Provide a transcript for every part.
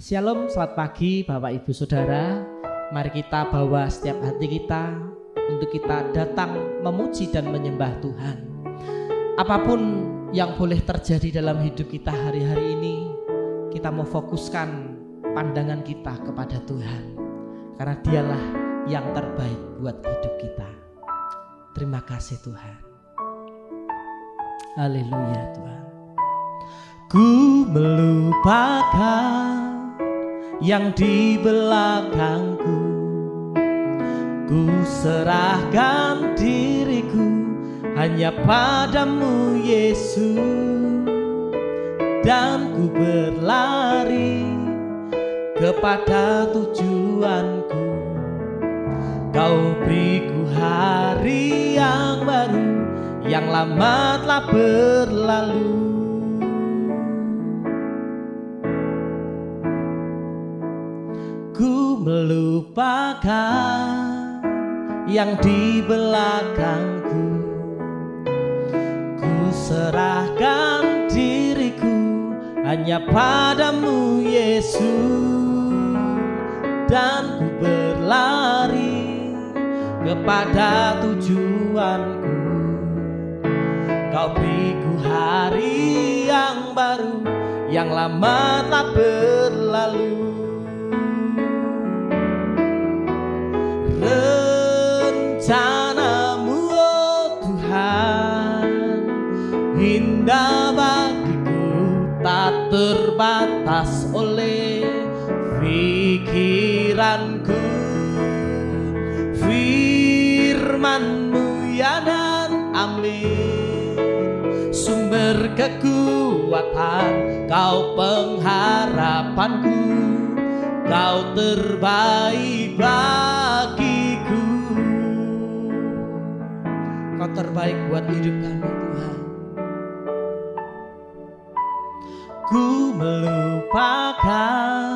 Shalom, selamat pagi Bapak Ibu Saudara. Mari kita bawa setiap hati kita untuk kita datang memuji dan menyembah Tuhan. Apapun yang boleh terjadi dalam hidup kita hari-hari ini, kita mau fokuskan pandangan kita kepada Tuhan, karena Dialah yang terbaik buat hidup kita. Terima kasih Tuhan. Haleluya Tuhan. Ku melupakan yang di belakangku, ku serahkan diriku hanya padamu Yesus, dan ku berlari kepada tujuanku. Kau beriku hari yang baru, yang lama telah berlalu. Ku melupakan yang di belakangku, ku serahkan diriku hanya padamu Yesus, dan ku berlari kepada tujuanku. Kau beriku hari yang baru, yang lama telah berlalu. Rencanamu oh Tuhan indah bagiku, tak terbatas oleh pikiranku. Firman-Mu ya dan amin, sumber kekuatan, Kau pengharapanku, Kau terbaik bagiku. Kau terbaik buat hidup kami Tuhan. Ku melupakan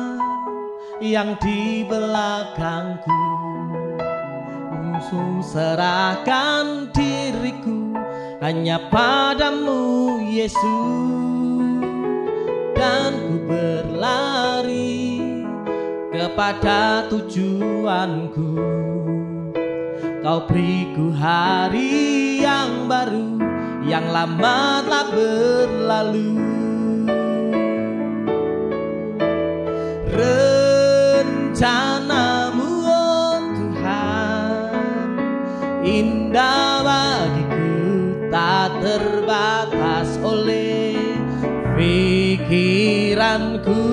yang di belakangku, ku serahkan diriku hanya padamu Yesus, dan ku berlari kepada tujuanku. Kau beriku hari yang baru, yang lama telah berlalu. Rencanamu oh Tuhan indah bagiku, tak terbatas oleh pikiranku.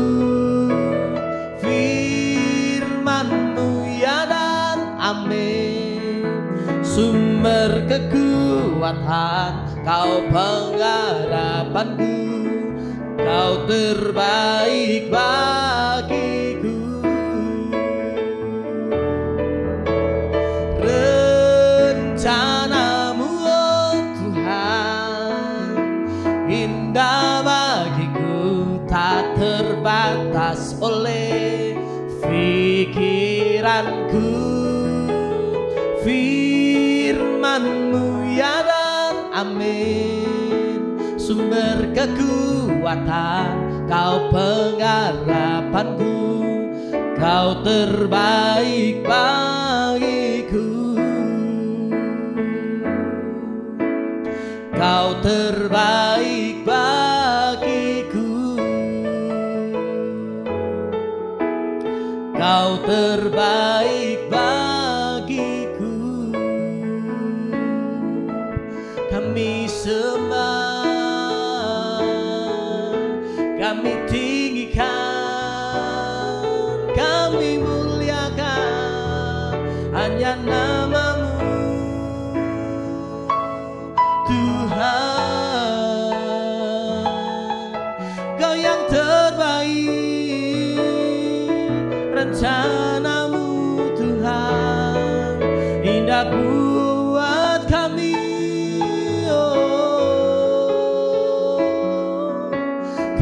Firman-Mu ya dan amin, sumber kekuatan, Kau pengharapanku, Kau terbaik bagiku. Rencanamu oh Tuhan indah bagiku, tak terbatas oleh pikiranku. Firman-Mu ya dan amin, sumber kekuatan, Kau pengharapanku, Kau terbaik bagiku. Kau terbaik bagiku, Kau terbaik bagiku. Kami sembah, kami tinggikan, kami muliakan hanya nama-Mu Tuhan. Kau yang terbaik, rencana-Mu Tuhan indah buat kami.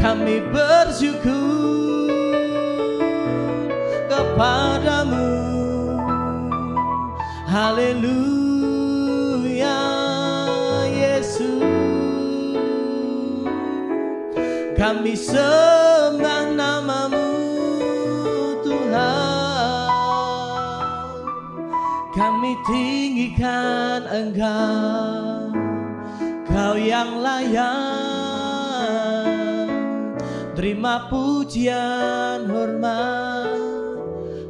Kami bersyukur kepadamu. Haleluya Yesus, kami sembah nama-Mu Kami tinggikan Engkau, Kau yang layak, terima pujian hormat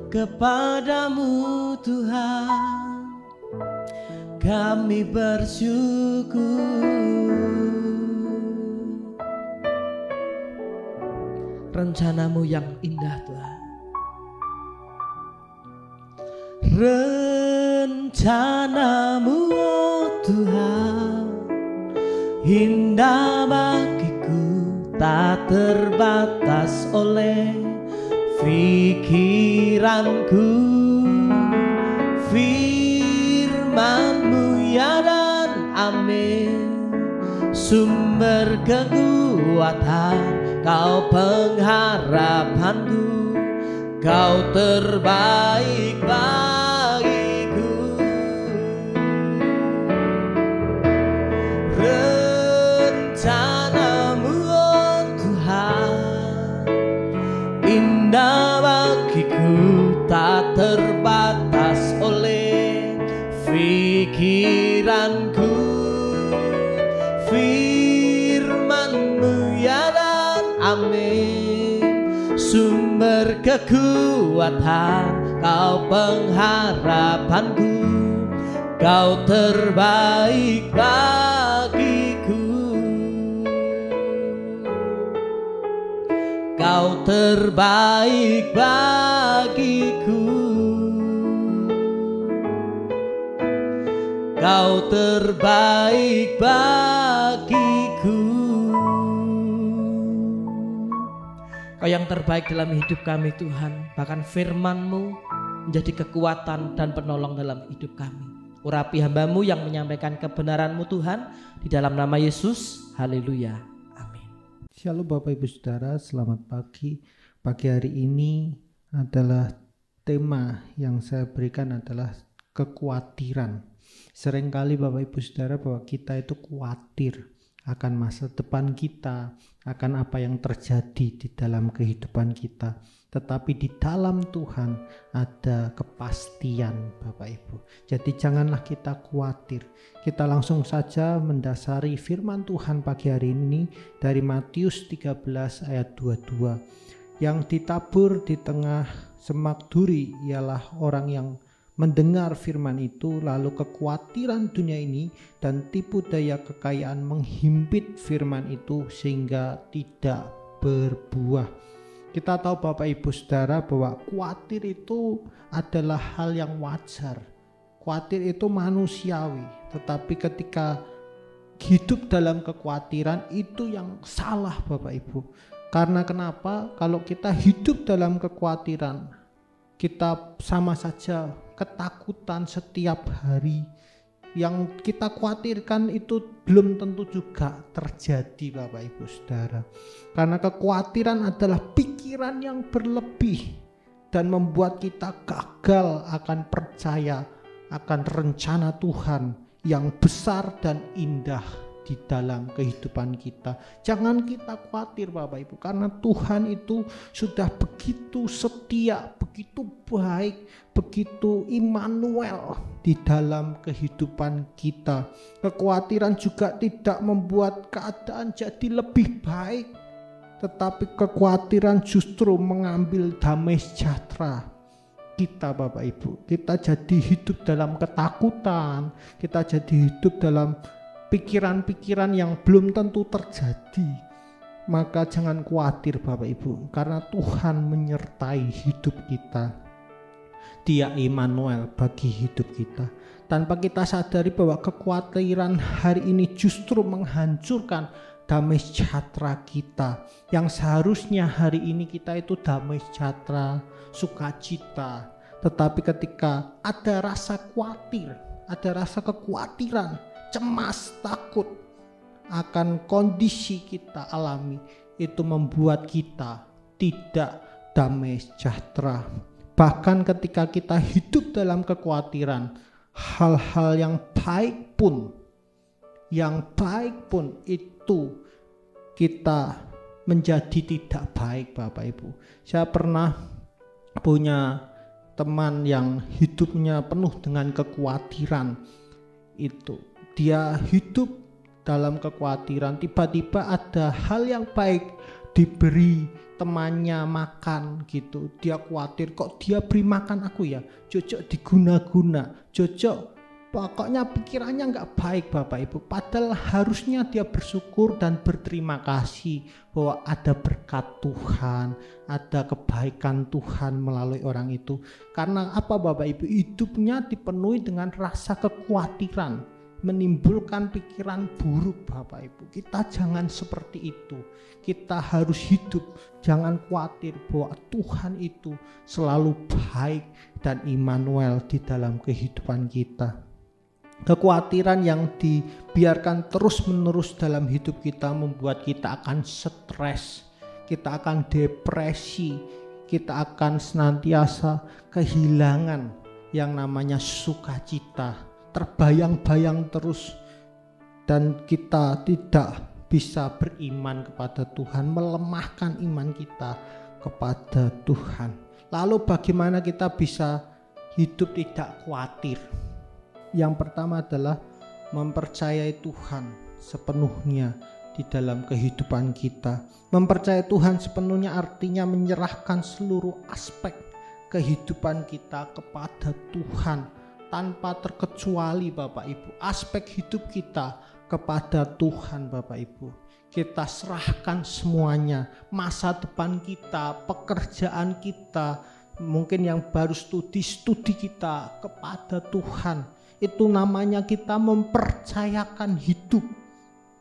kepadamu Tuhan. Kami bersyukur. Rencanamu yang indah Tuhan, rencanamu oh Tuhan, indah bagiku, tak terbatas oleh pikiranku. Firman-Mu ya dan amin, sumber kekuatan, Kau pengharapanku, Kau terbaik bagiku. Rencana-Mu oh Tuhan, indah bagiku, tak terbatas oleh pikiranku. Firman-Mu ya dan amin, sumber kekuatan, Kau pengharapanku, Kau terbaik bagiku. Kau terbaik bagiku, Kau terbaik bagiku. Kau yang terbaik dalam hidup kami Tuhan. Bahkan firman-Mu menjadi kekuatan dan penolong dalam hidup kami. Urapi hamba-Mu yang menyampaikan kebenaran-Mu Tuhan, di dalam nama Yesus. Haleluya. Amin. Shalom Bapak Ibu Saudara, selamat pagi. Pagi hari ini adalah tema yang saya berikan adalah kekhawatiran. Seringkali Bapak Ibu Saudara bahwa kita itu khawatir akan masa depan kita, akan apa yang terjadi di dalam kehidupan kita. Tetapi di dalam Tuhan ada kepastian Bapak Ibu. Jadi janganlah kita khawatir. Kita langsung saja mendasari firman Tuhan pagi hari ini dari Matius 13 ayat 22. Yang ditabur di tengah semak duri ialah orang yang mendengar firman itu, lalu kekhawatiran dunia ini dan tipu daya kekayaan menghimpit firman itu sehingga tidak berbuah. Kita tahu Bapak Ibu Saudara bahwa khawatir itu adalah hal yang wajar. Khawatir itu manusiawi, tetapi ketika hidup dalam kekhawatiran itu yang salah Bapak Ibu. Karena kenapa? Kalau kita hidup dalam kekhawatiran, kita sama saja ketakutan setiap hari. Yang kita khawatirkan itu belum tentu juga terjadi Bapak Ibu Saudara. Karena kekhawatiran adalah pikiran yang berlebih dan membuat kita gagal akan percaya akan rencana Tuhan yang besar dan indah di dalam kehidupan kita. Jangan kita khawatir Bapak Ibu, karena Tuhan itu sudah begitu setia, begitu baik, begitu Immanuel di dalam kehidupan kita. Kekhawatiran juga tidak membuat keadaan jadi lebih baik, tetapi kekhawatiran justru mengambil damai sejahtera kita Bapak Ibu. Kita jadi hidup dalam ketakutan, kita jadi hidup dalam pikiran-pikiran yang belum tentu terjadi. Maka jangan khawatir Bapak Ibu, karena Tuhan menyertai hidup kita. Dia Immanuel bagi hidup kita. Tanpa kita sadari bahwa kekhawatiran hari ini justru menghancurkan damai sejahtera kita. Yang seharusnya hari ini kita itu damai sejahtera, sukacita. Tetapi ketika ada rasa khawatir, ada rasa kekhawatiran, cemas, takut akan kondisi kita alami, itu membuat kita tidak damai sejahtera. Bahkan ketika kita hidup dalam kekhawatiran, hal-hal yang baik pun itu kita menjadi tidak baik Bapak Ibu. Saya pernah punya teman yang hidupnya penuh dengan kekhawatiran. Itu dia hidup dalam kekhawatiran, tiba-tiba ada hal yang baik diberi temannya makan gitu, dia khawatir, kok dia beri makan aku ya, cocok diguna-guna, cocok, pokoknya pikirannya nggak baik Bapak Ibu. Padahal harusnya dia bersyukur dan berterima kasih bahwa ada berkat Tuhan, ada kebaikan Tuhan melalui orang itu. Karena apa Bapak Ibu? Hidupnya dipenuhi dengan rasa kekhawatiran, menimbulkan pikiran buruk Bapak Ibu. Kita jangan seperti itu. Kita harus hidup, jangan khawatir bahwa Tuhan itu selalu baik dan Immanuel di dalam kehidupan kita. Kekhawatiran yang dibiarkan terus-menerus dalam hidup kita membuat kita akan stres, kita akan depresi, kita akan senantiasa kehilangan yang namanya sukacita, terbayang-bayang terus, dan kita tidak bisa beriman kepada Tuhan, melemahkan iman kita kepada Tuhan. Lalu bagaimana kita bisa hidup tidak khawatir? Yang pertama adalah mempercayai Tuhan sepenuhnya di dalam kehidupan kita. Mempercayai Tuhan sepenuhnya artinya menyerahkan seluruh aspek kehidupan kita kepada Tuhan tanpa terkecuali Bapak Ibu. Aspek hidup kita kepada Tuhan Bapak Ibu. Kita serahkan semuanya, masa depan kita, pekerjaan kita, mungkin yang baru studi kita kepada Tuhan. Itu namanya kita mempercayakan hidup,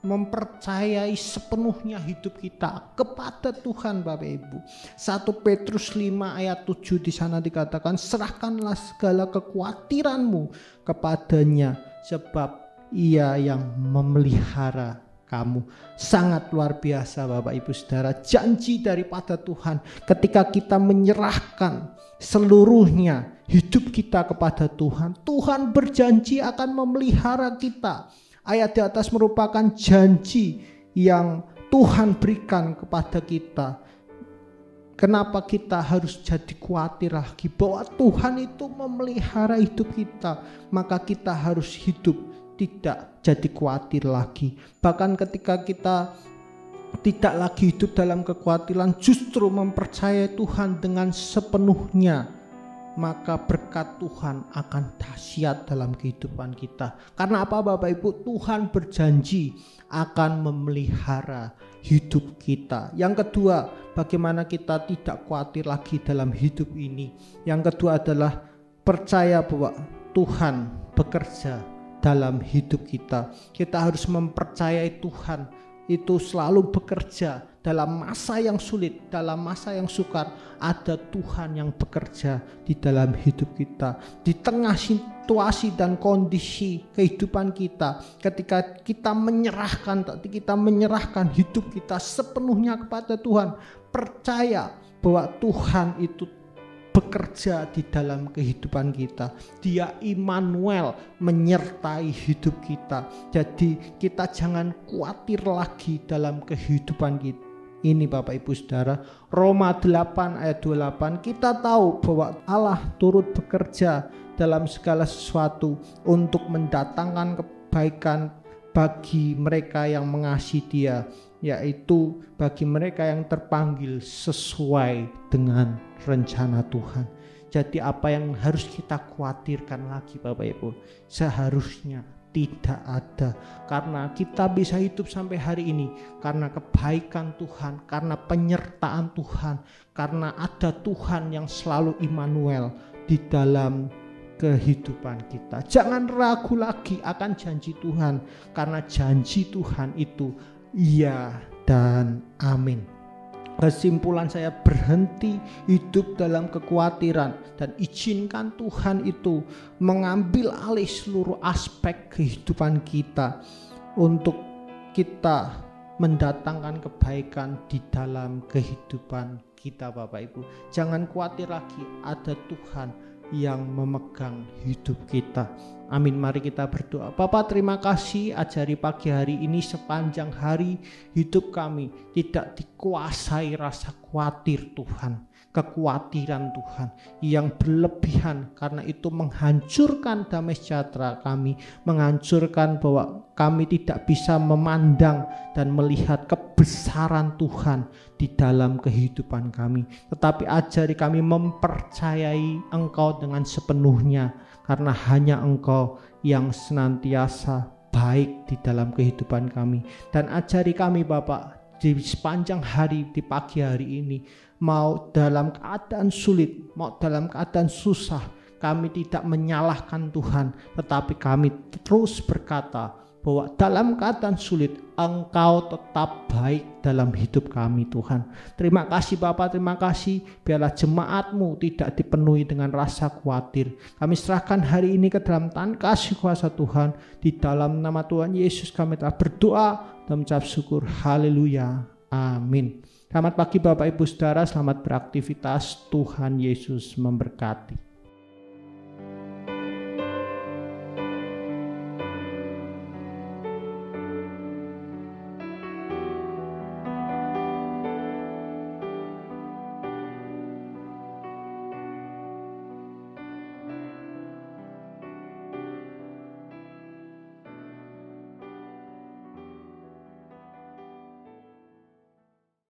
mempercayai sepenuhnya hidup kita kepada Tuhan Bapak Ibu. 1 Petrus 5 ayat 7 di sana dikatakan, serahkanlah segala kekhawatiranmu kepadanya sebab Ia yang memelihara kamu. Sangat luar biasa Bapak Ibu Saudara, janji daripada Tuhan ketika kita menyerahkan seluruhnya hidup kita kepada Tuhan. Tuhan berjanji akan memelihara kita. Ayat di atas merupakan janji yang Tuhan berikan kepada kita. Kenapa kita harus jadi khawatir lagi bahwa Tuhan itu memelihara hidup kita? Maka kita harus hidup tidak jadi khawatir lagi. Bahkan ketika kita tidak lagi hidup dalam kekhawatiran, justru mempercayai Tuhan dengan sepenuhnya, maka berkat Tuhan akan dahsyat dalam kehidupan kita. Karena apa Bapak Ibu? Tuhan berjanji akan memelihara hidup kita. Yang kedua, bagaimana kita tidak khawatir lagi dalam hidup ini? Yang kedua adalah percaya bahwa Tuhan bekerja dalam hidup kita. Kita harus mempercayai Tuhan itu selalu bekerja dalam masa yang sulit, dalam masa yang sukar. Ada Tuhan yang bekerja di dalam hidup kita. Di tengah situasi dan kondisi kehidupan kita, ketika kita menyerahkan hidup kita sepenuhnya kepada Tuhan, percaya bahwa Tuhan itu bekerja di dalam kehidupan kita. Dia Immanuel menyertai hidup kita. Jadi kita jangan khawatir lagi dalam kehidupan kita ini Bapak Ibu Saudara. Roma 8 ayat 28 kita tahu bahwa Allah turut bekerja dalam segala sesuatu untuk mendatangkan kebaikan bagi mereka yang mengasihi Dia, yaitu bagi mereka yang terpanggil sesuai dengan rencana Tuhan. Jadi apa yang harus kita khawatirkan lagi Bapak Ibu? Seharusnya tidak ada. Karena kita bisa hidup sampai hari ini karena kebaikan Tuhan, karena penyertaan Tuhan, karena ada Tuhan yang selalu Immanuel di dalam kehidupan kita. Jangan ragu lagi akan janji Tuhan, karena janji Tuhan itu iya dan amin. Kesimpulan saya, berhenti hidup dalam kekhawatiran dan izinkan Tuhan itu mengambil alih seluruh aspek kehidupan kita untuk kita mendatangkan kebaikan di dalam kehidupan kita Bapak Ibu. Jangan khawatir lagi, ada Tuhan yang memegang hidup kita. Amin. Mari kita berdoa. Bapa, terima kasih ajari pagi hari ini sepanjang hari hidup kami tidak dikuasai rasa khawatir Tuhan. kekhawatiran Tuhan yang berlebihan, karena itu menghancurkan damai sejahtera kami, menghancurkan bahwa kami tidak bisa memandang dan melihat kebesaran Tuhan di dalam kehidupan kami. Tetapi ajari kami mempercayai Engkau dengan sepenuhnya, karena hanya Engkau yang senantiasa baik di dalam kehidupan kami. Dan ajari kami Bapak, di sepanjang hari, di pagi hari ini, mau dalam keadaan sulit, mau dalam keadaan susah, kami tidak menyalahkan Tuhan, tetapi kami terus berkata bahwa dalam keadaan sulit Engkau tetap baik dalam hidup kami Tuhan. Terima kasih Bapak, terima kasih. Biarlah jemaat-Mu tidak dipenuhi dengan rasa khawatir. Kami serahkan hari ini ke dalam tangan kasih kuasa Tuhan. Di dalam nama Tuhan Yesus kami telah berdoa dan mengucap syukur. Haleluya. Amin. Selamat pagi Bapak Ibu Saudara, selamat beraktivitas. Tuhan Yesus memberkati.